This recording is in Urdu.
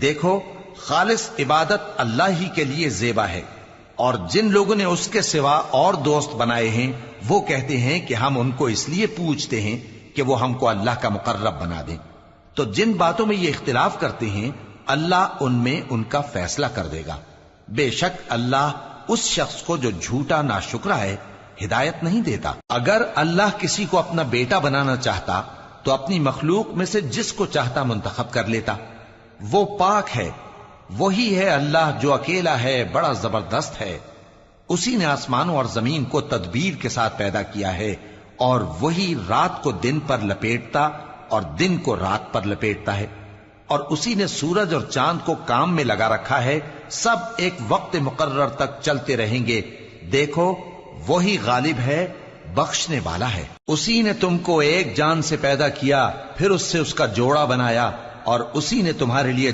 دیکھو خالص عبادت اللہ ہی کے لیے زیبا ہے، اور جن لوگوں نے اس کے سوا اور دوست بنائے ہیں وہ کہتے ہیں کہ ہم ان کو اس لیے پوجتے ہیں کہ وہ ہم کو اللہ کا مقرب بنا دیں۔ تو جن باتوں میں یہ اختلاف کرتے ہیں اللہ ان میں ان کا فیصلہ کر دے گا۔ بے شک اللہ اس شخص کو جو جھوٹا ناشکرا ہے ہدایت نہیں دیتا۔ اگر اللہ کسی کو اپنا بیٹا بنانا چاہتا تو اپنی مخلوق میں سے جس کو چاہتا منتخب کر لیتا۔ وہ پاک ہے، وہی ہے اللہ جو اکیلا ہے، بڑا زبردست ہے۔ اسی نے آسمانوں اور زمین کو تدبیر کے ساتھ پیدا کیا ہے، اور وہی رات کو دن پر لپیٹتا اور دن کو رات پر لپیٹتا ہے، اور اسی نے سورج اور چاند کو کام میں لگا رکھا ہے، سب ایک وقت مقرر تک چلتے رہیں گے۔ دیکھو وہی غالب ہے، بخشنے والا ہے۔ اسی نے تم کو ایک جان سے پیدا کیا، پھر اس سے اس کا جوڑا بنایا، اور اسی نے تمہارے لیے